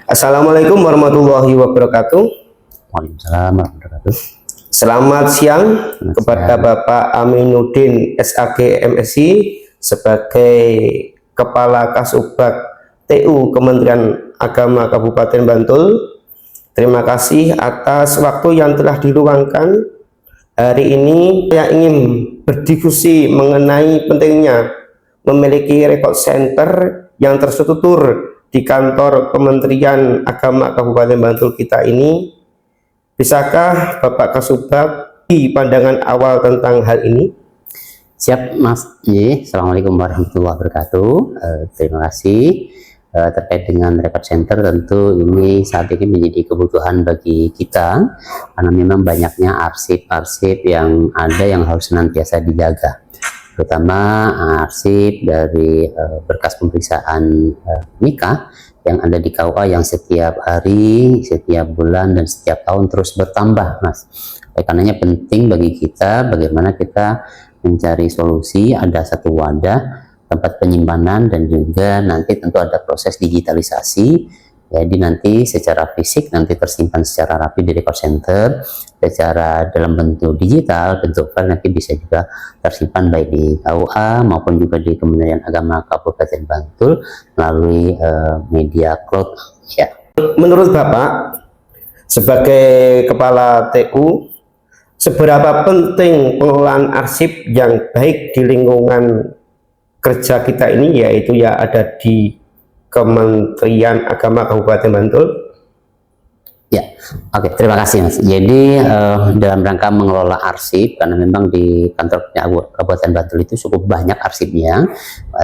Assalamualaikum warahmatullahi wabarakatuh. Waalaikumsalam warahmatullahi wabarakatuh. Selamat siang kepada Bapak Aminuddin SAG MSI sebagai Kepala Kasubag TU Kementerian Agama Kabupaten Bantul. Terima kasih atas waktu yang telah diluangkan. Hari ini saya ingin berdiskusi mengenai pentingnya memiliki record center yang terstruktur di kantor Kementerian Agama Kabupaten Bantul kita ini. Bisakah Bapak Kasubag di pandangan awal tentang hal ini? Siap Mas Y. Assalamualaikum warahmatullahi wabarakatuh. Terima kasih. Terkait dengan record center, tentu ini saat ini menjadi kebutuhan bagi kita karena memang banyaknya arsip-arsip yang ada yang harus senantiasa dijaga, terutama arsip dari berkas pemeriksaan nikah yang ada di KUA yang setiap hari, setiap bulan, dan setiap tahun terus bertambah, Mas. Oleh karenanya penting bagi kita bagaimana kita mencari solusi, ada satu wadah tempat penyimpanan dan juga nanti tentu ada proses digitalisasi. Jadi nanti secara fisik nanti tersimpan secara rapi di record center, secara dalam bentuk digital, bentuk file nanti bisa juga tersimpan baik di KUA maupun juga di Kementerian Agama Kabupaten Bantul melalui media cloud. Ya. Menurut Bapak sebagai Kepala TU, seberapa penting pengelolaan arsip yang baik di lingkungan kerja kita ini, yaitu ya ada di Kementerian Agama Kabupaten Bantul? Ya, oke, terima kasih Mas. Jadi dalam rangka mengelola arsip, karena memang di kantor Kabupaten Bantul itu cukup banyak arsipnya,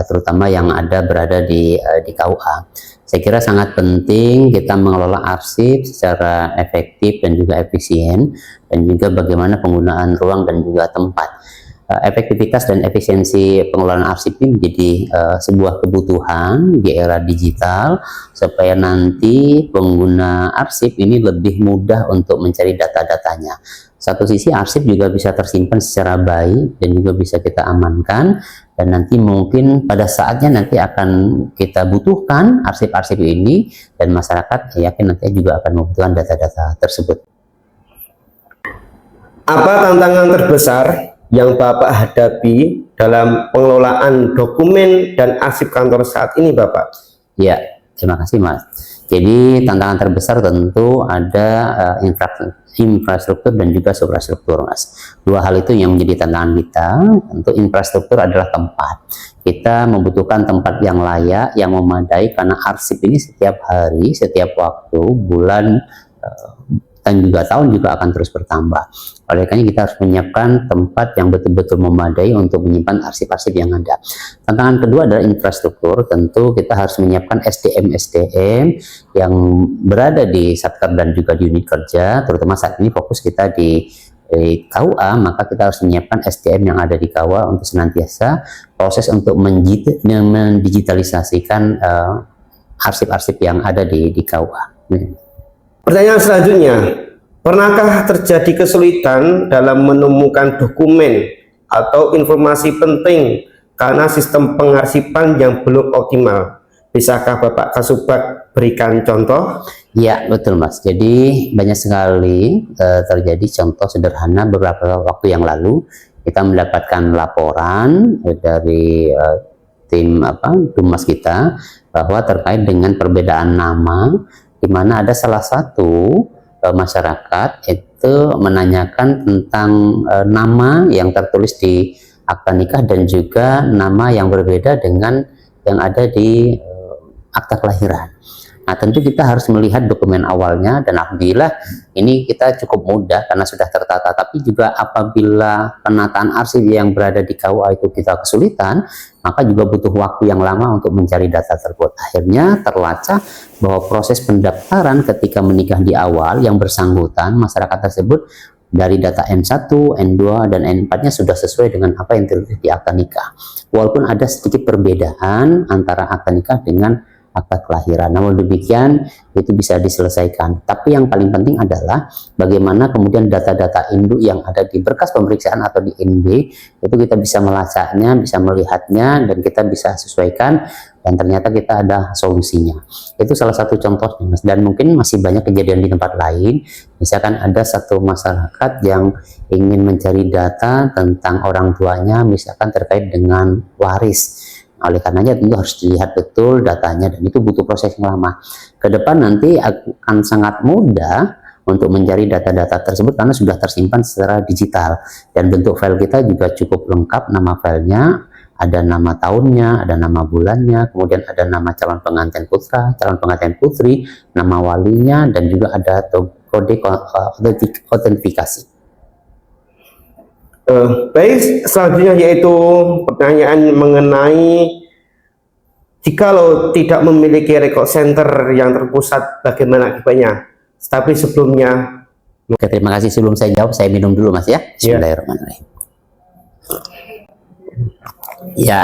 terutama yang berada di KUA. Saya kira sangat penting kita mengelola arsip secara efektif dan juga efisien, dan juga bagaimana penggunaan ruang dan juga tempat. Efektivitas dan efisiensi pengelolaan arsip ini menjadi sebuah kebutuhan di era digital supaya nanti pengguna arsip ini lebih mudah untuk mencari data-datanya. Satu sisi arsip juga bisa tersimpan secara baik dan juga bisa kita amankan, dan nanti mungkin pada saatnya nanti akan kita butuhkan arsip-arsip ini, dan masyarakat yakin nanti juga akan membutuhkan data-data tersebut. Apa tantangan terbesar yang Bapak hadapi dalam pengelolaan dokumen dan arsip kantor saat ini, Bapak? Ya, terima kasih Mas. Jadi tantangan terbesar tentu ada infrastruktur dan juga suprastruktur, Mas. Dua hal itu yang menjadi tantangan kita. Tentu infrastruktur adalah tempat. Kita membutuhkan tempat yang layak, yang memadai, karena arsip ini setiap hari, setiap waktu, bulan, dan juga tahun juga akan terus bertambah. Oleh karena kita harus menyiapkan tempat yang betul-betul memadai untuk menyimpan arsip-arsip yang ada. Tantangan kedua adalah infrastruktur. Tentu kita harus menyiapkan SDM yang berada di Satker dan juga di unit kerja, terutama saat ini fokus kita di KUA, maka kita harus menyiapkan SDM yang ada di KUA untuk senantiasa proses untuk mendigitalisasikan arsip-arsip yang ada di KUA. Pertanyaan selanjutnya, pernahkah terjadi kesulitan dalam menemukan dokumen atau informasi penting karena sistem pengarsipan yang belum optimal? Bisakah Bapak Kasubag berikan contoh? Ya, betul Mas. Jadi banyak sekali terjadi. Contoh sederhana, beberapa waktu yang lalu kita mendapatkan laporan dari tim Dumas kita bahwa terkait dengan perbedaan nama, di mana ada salah satu masyarakat itu menanyakan tentang nama yang tertulis di akta nikah dan juga nama yang berbeda dengan yang ada di akta kelahiran. Nah, tentu kita harus melihat dokumen awalnya, dan alhamdulillah ini kita cukup mudah karena sudah tertata. Tapi juga apabila penataan arsip yang berada di KUA itu kita kesulitan, maka juga butuh waktu yang lama untuk mencari data tersebut. Akhirnya terlacak bahwa proses pendaftaran ketika menikah di awal yang bersangkutan masyarakat tersebut dari data N1, N2, dan N4-nya sudah sesuai dengan apa yang tertulis di akta nikah. Walaupun ada sedikit perbedaan antara akta nikah dengan akta kelahiran. Namun demikian itu bisa diselesaikan. Tapi yang paling penting adalah bagaimana kemudian data-data induk yang ada di berkas pemeriksaan atau di NB itu kita bisa melacaknya, bisa melihatnya, dan kita bisa sesuaikan, dan ternyata kita ada solusinya. Itu salah satu contohnya, Mas. Dan mungkin masih banyak kejadian di tempat lain. Misalkan ada satu masyarakat yang ingin mencari data tentang orang tuanya, misalkan terkait dengan waris. Oleh karenanya tentu harus dilihat betul datanya, dan itu butuh proses yang lama. Ke depan nanti akan sangat mudah untuk mencari data-data tersebut karena sudah tersimpan secara digital, dan bentuk file kita juga cukup lengkap. Nama filenya ada nama tahunnya, ada nama bulannya, kemudian ada nama calon pengantin putra, calon pengantin putri, nama walinya, dan juga ada kode autentifikasi. Baik, selanjutnya yaitu pertanyaan mengenai jikalau tidak memiliki record center yang terpusat, bagaimana akibatnya? Tapi sebelumnya, Oke, terima kasih. Sebelum saya jawab, saya minum dulu, Mas, ya. Bismillahirrahmanirrahim. Ya.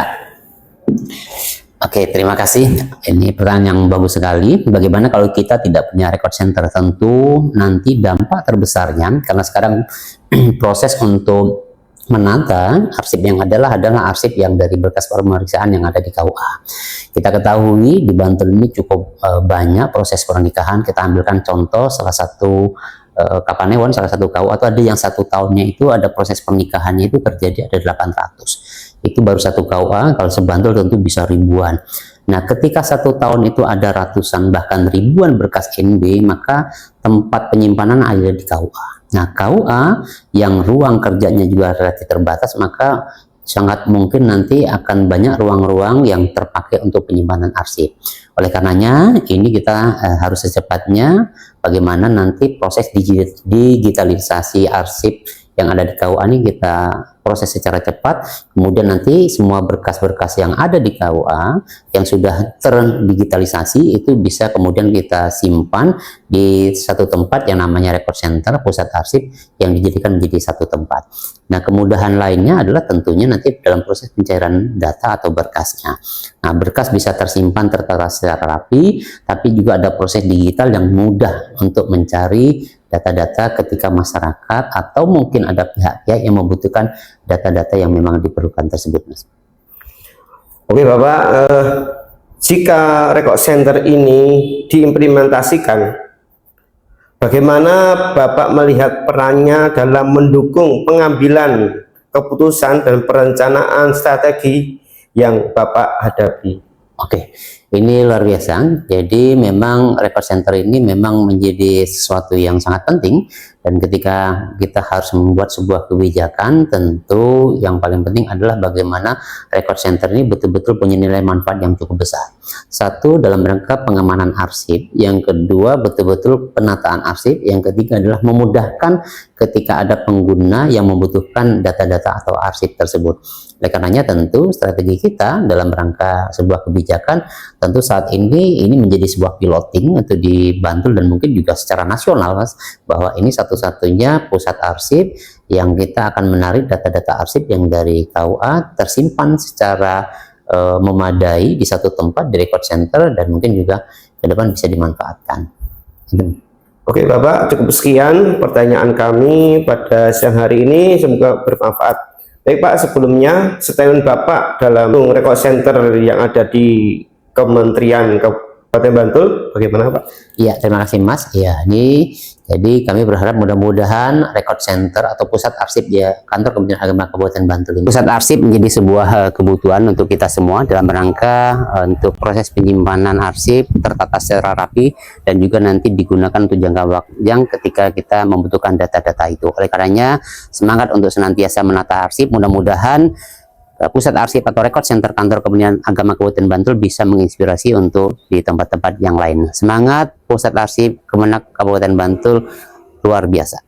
Oke, terima kasih. Ini pertanyaan yang bagus sekali. Bagaimana kalau kita tidak punya record center? Tentu nanti dampak terbesarnya, karena sekarang proses untuk menata arsip yang adalah arsip yang dari berkas pemeriksaan yang ada di KUA. Kita ketahui di Bantul ini cukup banyak proses pernikahan. Kita ambilkan contoh salah satu Kapanewon, salah satu KUA itu ada yang 1 tahunnya itu ada proses pernikahannya itu terjadi ada 800. Itu baru 1 KUA, kalau sebantul tentu bisa ribuan. Nah, ketika 1 tahun itu ada ratusan bahkan ribuan berkas NB, maka tempat penyimpanan ada di KUA. Nah, KUA yang ruang kerjanya juga relatif terbatas, maka sangat mungkin nanti akan banyak ruang-ruang yang terpakai untuk penyimpanan arsip. Oleh karenanya, ini kita harus secepatnya bagaimana nanti proses digitalisasi arsip yang ada di KUA ini kita proses secara cepat, kemudian nanti semua berkas-berkas yang ada di KUA yang sudah terdigitalisasi itu bisa kemudian kita simpan di satu tempat yang namanya record center, pusat arsip yang dijadikan menjadi satu tempat. Nah, kemudahan lainnya adalah tentunya nanti dalam proses pencairan data atau berkasnya. Nah, berkas bisa tersimpan tertata secara rapi, tapi juga ada proses digital yang mudah untuk mencari data-data ketika masyarakat atau mungkin ada pihak-pihak yang membutuhkan data-data yang memang diperlukan tersebut, Mas. Oke Bapak, jika record center ini diimplementasikan, bagaimana Bapak melihat perannya dalam mendukung pengambilan keputusan dan perencanaan strategi yang Bapak hadapi? Oke, ini luar biasa. Jadi memang record center ini memang menjadi sesuatu yang sangat penting, dan ketika kita harus membuat sebuah kebijakan, tentu yang paling penting adalah bagaimana record center ini betul-betul punya nilai manfaat yang cukup besar. Satu, dalam rangka pengamanan arsip. Yang kedua, betul-betul penataan arsip. Yang ketiga adalah memudahkan ketika ada pengguna yang membutuhkan data-data atau arsip tersebut. Oleh karenanya tentu strategi kita dalam rangka sebuah kebijakan tentu saat ini menjadi sebuah piloting untuk di Bantul dan mungkin juga secara nasional, Mas, bahwa ini satu-satunya pusat arsip yang kita akan menarik data-data arsip yang dari KUA tersimpan secara memadai di satu tempat di record center, dan mungkin juga ke depan bisa dimanfaatkan. Oke Bapak, cukup sekian pertanyaan kami pada siang hari ini, semoga bermanfaat. Baik Pak, sebelumnya statement Bapak dalam record center yang ada di Kementerian Kabupaten Bantul, bagaimana Pak? Iya, terima kasih Mas. Ya, ini jadi kami berharap mudah-mudahan record center atau pusat arsip di kantor Kementerian Agama Kabupaten Bantul ini. Pusat arsip menjadi sebuah kebutuhan untuk kita semua dalam rangka untuk proses penyimpanan arsip tertata secara rapi dan juga nanti digunakan untuk jangka waktu yang ketika kita membutuhkan data-data itu. Oleh karenanya, semangat untuk senantiasa menata arsip. Mudah-mudahan pusat arsip atau record center kantor Kementerian Agama Kabupaten Bantul bisa menginspirasi untuk di tempat-tempat yang lain. Semangat pusat arsip Kemenak Kabupaten Bantul luar biasa.